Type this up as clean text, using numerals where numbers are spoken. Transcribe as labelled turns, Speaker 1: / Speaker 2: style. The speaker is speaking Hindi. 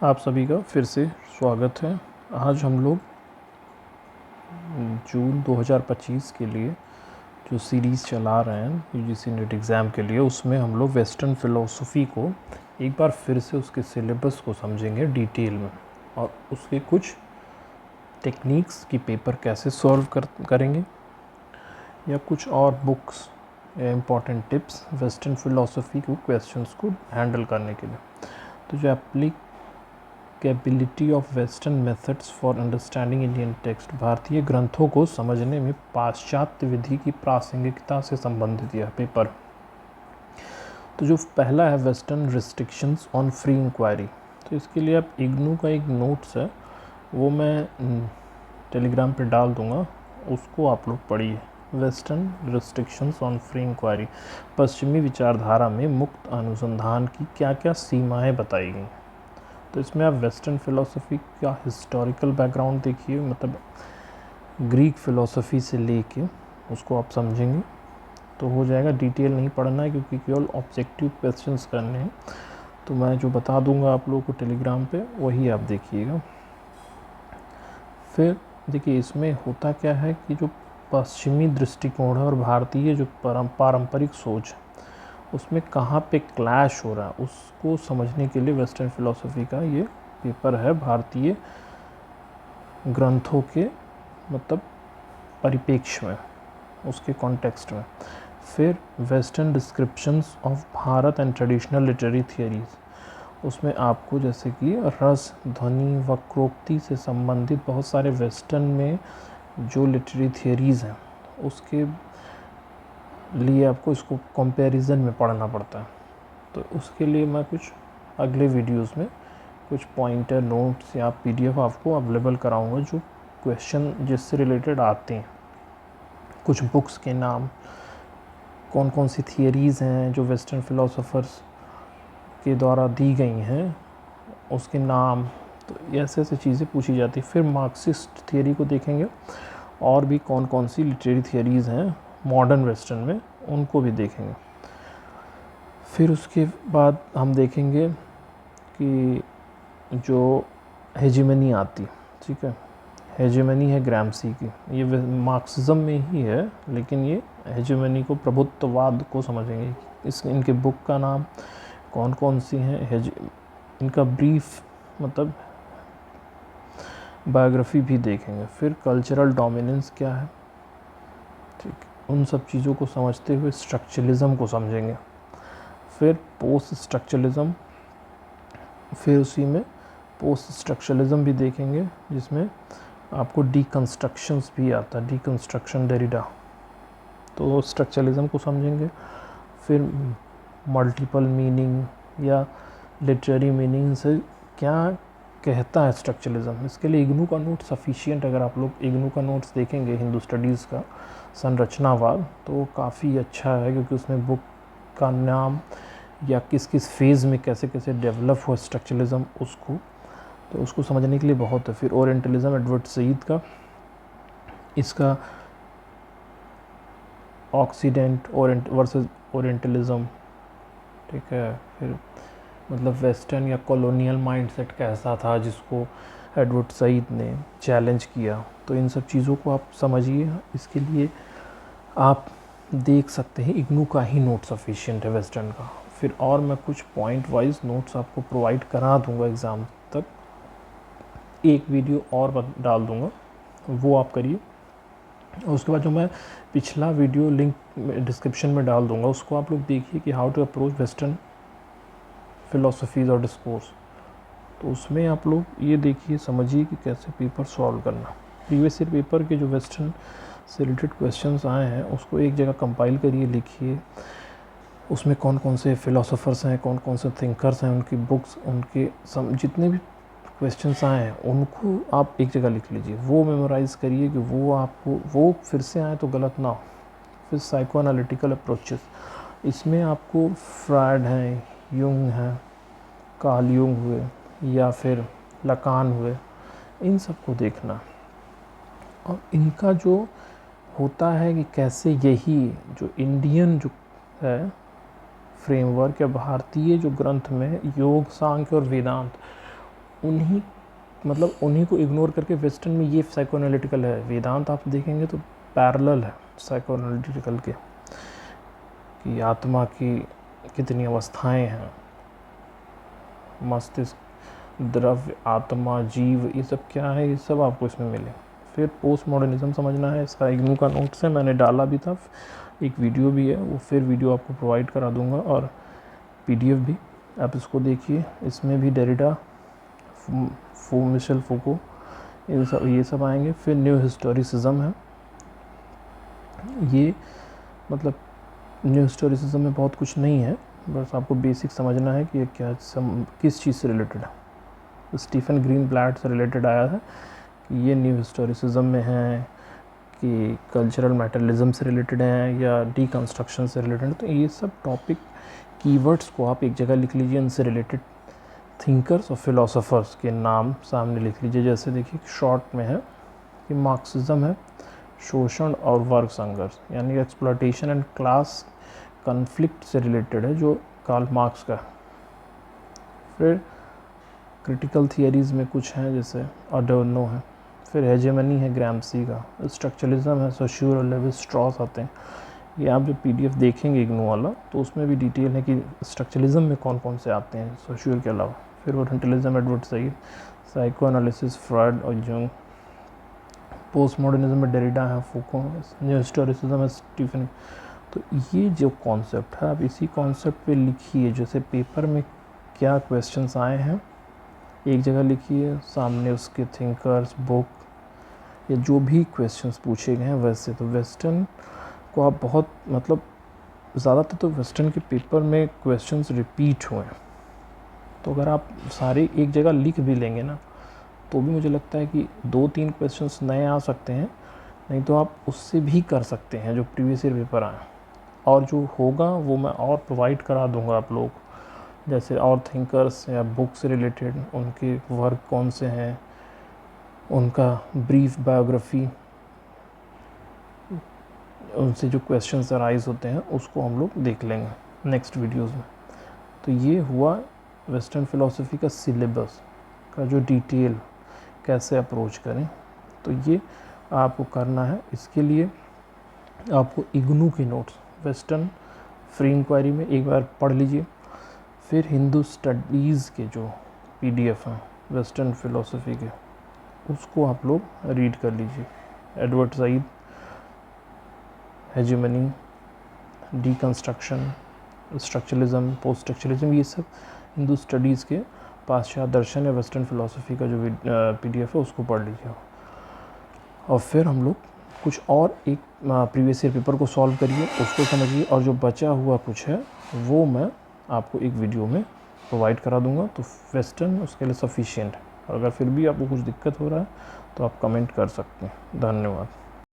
Speaker 1: आप सभी का फिर से स्वागत है। आज हम लोग जून 2025 के लिए जो सीरीज़ चला रहे हैं यूजीसी नेट एग्ज़ाम के लिए, उसमें हम लोग वेस्टर्न फ़िलोसफ़ी को एक बार फिर से उसके सिलेबस को समझेंगे डिटेल में और उसके कुछ टेक्निक्स की पेपर कैसे सॉल्व करेंगे या कुछ और बुक्स या इम्पॉर्टेंट टिप्स वेस्टर्न फ़िलोसफ़ी को क्वेश्चंस को हैंडल करने के लिए। तो जो applicability of western methods for understanding Indian text, भारतीय ग्रंथों को समझने में पाश्चात्य विधि की प्रासंगिकता से संबंधित यह पेपर। तो जो पहला है western restrictions on free inquiry, तो इसके लिए आप इग्नू का एक नोट्स है वो मैं टेलीग्राम पे डाल दूँगा, उसको आप लोग पढ़िए। Western restrictions on free inquiry, पश्चिमी विचारधारा में मुक्त अनुसंधान की क्या क्या सीमाएं बताई गई। तो इसमें आप वेस्टर्न फ़िलोसफ़ी का हिस्टोरिकल बैकग्राउंड देखिए, मतलब ग्रीक फ़िलोसफ़ी से लेके उसको आप समझेंगे तो हो जाएगा। डिटेल नहीं पढ़ना है क्योंकि केवल ऑब्जेक्टिव क्वेश्चंस करने हैं, तो मैं जो बता दूंगा आप लोगों को टेलीग्राम पे वही आप देखिएगा। फिर देखिए इसमें होता क्या है कि जो पश्चिमी दृष्टिकोण है और भारतीय जो पारंपरिक सोच है उसमें कहाँ पे क्लैश हो रहा है, उसको समझने के लिए वेस्टर्न फ़िलोसफ़ी का ये पेपर है, भारतीय ग्रंथों के मतलब परिप्रेक्ष्य में, उसके कॉन्टेक्स्ट में। फिर western descriptions of Bharat and traditional literary theories, उसमें आपको जैसे कि रस, ध्वनि, वक्रोक्ति से संबंधित बहुत सारे वेस्टर्न में जो लिटरेरी थियरीज़ हैं उसके लिए आपको इसको कंपैरिजन में पढ़ना पड़ता है। तो उसके लिए मैं कुछ अगले वीडियोस में कुछ पॉइंटर, नोट्स या पीडीएफ आपको अवेलेबल कराऊंगा जो क्वेश्चन जिससे रिलेटेड आते हैं। कुछ बुक्स के नाम, कौन कौन सी थियरीज़ हैं जो वेस्टर्न फ़िलोसोफर्स के द्वारा दी गई हैं, उसके नाम, तो ऐसे ऐसे चीज़ें पूछी जाती है। फिर मार्क्सिस्ट थियरी को देखेंगे और भी कौन कौन सी लिटरेरी थियरीज़ हैं मॉडर्न वेस्टर्न में, उनको भी देखेंगे। फिर उसके बाद हम देखेंगे कि जो हेजिमनी आती, ठीक है, हेजिमनी है ग्राम्सी की, ये मार्क्सिज्म में ही है लेकिन ये हेजिमनी को, प्रभुत्ववाद को समझेंगे। इनके बुक का नाम कौन कौन सी हैं, इनका ब्रीफ मतलब बायोग्राफी भी देखेंगे। फिर कल्चरल डोमिनेंस क्या है, ठीक, उन सब चीज़ों को समझते हुए स्ट्रक्चरलिज्म को समझेंगे। फिर पोस्ट स्ट्रक्चरलिज्म, फिर उसी में पोस्ट स्ट्रक्चरलिज्म भी देखेंगे जिसमें आपको डीकंस्ट्रक्शंस भी आता है, डीकंस्ट्रक्शन डेरिडा, तो स्ट्रक्चरलिज्म को समझेंगे। फिर मल्टीपल मीनिंग या लिटरेरी मीनिंग से क्या कहता है स्ट्रक्चरलिज्म, इसके लिए इग्नू का नोट सफिशिएंट। अगर आप लोग इग्नू का नोट्स देखेंगे हिंदू स्टडीज़ का संरचनावाद, तो वो काफ़ी अच्छा है क्योंकि उसमें बुक का नाम या किस किस फेज़ में कैसे कैसे डेवलप हुआ स्ट्रक्चरलिज्म, तो उसको समझने के लिए बहुत है। फिर ओरिएंटलिज्म एडवर्ड सईद का, इसका ऑक्सीडेंट वर्सेस ओरिएंटलिज्म, ठीक है। फिर मतलब वेस्टर्न या कॉलोनियल माइंडसेट कैसा था जिसको एडवर्ड सईद ने चैलेंज किया, तो इन सब चीज़ों को आप समझिए। इसके लिए आप देख सकते हैं इग्नू का ही नोट सफिशिएंट है वेस्टर्न का। फिर और मैं कुछ पॉइंट वाइज नोट्स आपको प्रोवाइड करा दूंगा एग्ज़ाम तक, एक वीडियो और डाल दूंगा, वो आप करिए। उसके बाद जो मैं पिछला वीडियो लिंक डिस्क्रिप्शन में डाल दूंगा उसको आप लोग देखिए कि how to approach western philosophies और डिस्कोर्स, तो उसमें आप लोग ये देखिए, समझिए कि कैसे पेपर सॉल्व करना। प्रीवियस ईयर पेपर के जो वेस्टर्न से रिलेटेड क्वेश्चंस आए हैं उसको एक जगह कंपाइल करिए, लिखिए, उसमें कौन कौन से फ़िलोसोफर्स हैं, कौन कौन से थिंकर्स हैं, उनकी बुक्स, उनके जितने भी क्वेश्चंस आए हैं उनको आप एक जगह लिख लीजिए, वो मेमोराइज़ करिए कि वो आपको वो फिर से आए तो गलत ना हो। फिर साइको एनालिटिकल अप्रोचेस, इसमें आपको फ्रायड हैं, यूंग हैं, कार्ल यूंग हुए या फिर लकान हुए, इन सबको देखना। और इनका जो होता है कि कैसे यही जो इंडियन जो है फ्रेमवर्क या भारतीय जो ग्रंथ में योग, सांख्य और वेदांत, उन्हीं उन्हीं को इग्नोर करके वेस्टर्न में ये साइकोएनालिटिकल है। वेदांत आप देखेंगे तो पैरेलल है साइकोएनालिटिकल के, कि आत्मा की कितनी अवस्थाएं हैं, मस्तिष्क, द्रव्य, आत्मा, जीव, ये सब क्या है, ये सब आपको इसमें मिले। फिर पोस्ट मॉडर्निज्म समझना है, इसका इग्नू का नोट्स है, मैंने डाला भी था, एक वीडियो भी है, वो फिर वीडियो आपको प्रोवाइड करा दूंगा, और पीडीएफ भी, आप इसको देखिए। इसमें भी डेरिडा, मिशेल फूको, ये सब आएंगे। फिर न्यू हिस्टोरिसिज्म है, ये मतलब न्यू हिस्टोरिसिज्म में बहुत कुछ नहीं है, बस आपको बेसिक समझना है कि ये किस चीज़ से रिलेटेड है। स्टीफन ग्रीनब्लैट से रिलेटेड आया है कि ये न्यू हिस्टोरिसिज्म में है, कि कल्चरल मैटरलिज्म से रिलेटेड है या डीकंस्ट्रक्शन से रिलेटेड है। तो ये सब टॉपिक कीवर्ड्स को आप एक जगह लिख लीजिए, इनसे रिलेटेड थिंकर्स और फिलोसोफर्स के नाम सामने लिख लीजिए। जैसे देखिए शॉर्ट में है कि मार्क्सिज्म है, शोषण और वर्ग संघर्ष, यानी एक्सप्लॉयटेशन एंड क्लास कन्फ्लिक्ट से रिलेटेड है, जो कार्ल मार्क्स का। फिर क्रिटिकल थियरीज़ में कुछ हैं, जैसे अडोर्नो है। फिर हेजेमनी है ग्राम्सी का। स्ट्रक्चरलिज्म है, सोश्यूर और लेवी स्ट्रॉस आते हैं। ये आप जो पीडीएफ देखेंगे इग्नू वाला, तो उसमें भी डिटेल है कि स्ट्रक्चरलिज्म में कौन कौन से आते हैं सोश्यूर के अलावा। फिर orientalism, Edward Said, psycho analysis, Freud और जंग। पोस्ट मॉडर्निज्म में डेरिडा है, फूको, न्यू हिस्टोरिसिज्म है, स्टीफन। तो ये जो कॉन्सेप्ट है, आप इसी कॉन्सेप्ट पे लिखिए। जैसे पेपर में क्या क्वेश्चंस आए हैं, एक जगह लिखिए, सामने उसके थिंकर्स, बुक, या जो भी क्वेश्चंस पूछे गए हैं वैसे। तो वेस्टर्न को आप बहुत ज़्यादातर तो वेस्टर्न के पेपर में क्वेश्चंस रिपीट हुए हैं, तो अगर आप सारे एक जगह लिख भी लेंगे ना, तो भी मुझे लगता है कि 2-3 क्वेश्चंस नए आ सकते हैं, नहीं तो आप उससे भी कर सकते हैं जो प्रीवियस ईयर पेपर आए। और जो होगा वो मैं और प्रोवाइड करा दूंगा आप लोग, जैसे और थिंकर्स या बुक से रिलेटेड उनके वर्क कौन से हैं, उनका ब्रीफ बायोग्राफी, उनसे जो क्वेश्चंस अराइज होते हैं उसको हम लोग देख लेंगे नेक्स्ट वीडियोस में। तो ये हुआ वेस्टर्न फ़िलॉसफ़ी का सिलेबस का जो डिटेल कैसे अप्रोच करें, तो ये आपको करना है। इसके लिए आपको इग्नू के नोट्स वेस्टर्न फ्री इंक्वायरी में एक बार पढ़ लीजिए। फिर हिंदू स्टडीज़ के जो पीडीएफ हैं वेस्टर्न फ़िलॉसफ़ी के, उसको आप लोग रीड कर लीजिए। Edward Said, hegemony, deconstruction, structuralism, post structuralism, ये सब हिंदू स्टडीज़ के पाश्चात्य दर्शन या वेस्टर्न फ़िलॉसफ़ी का जो पीडीएफ है उसको पढ़ लीजिए। और फिर हम लोग कुछ और एक प्रीवियस ईयर पेपर को सॉल्व करिए, उसको समझिए, और जो बचा हुआ कुछ है वो मैं आपको एक वीडियो में प्रोवाइड करा दूंगा। तो वेस्टर्न उसके लिए सफिशिएंट है। और अगर फिर भी आपको कुछ दिक्कत हो रहा है तो आप कमेंट कर सकते हैं। धन्यवाद।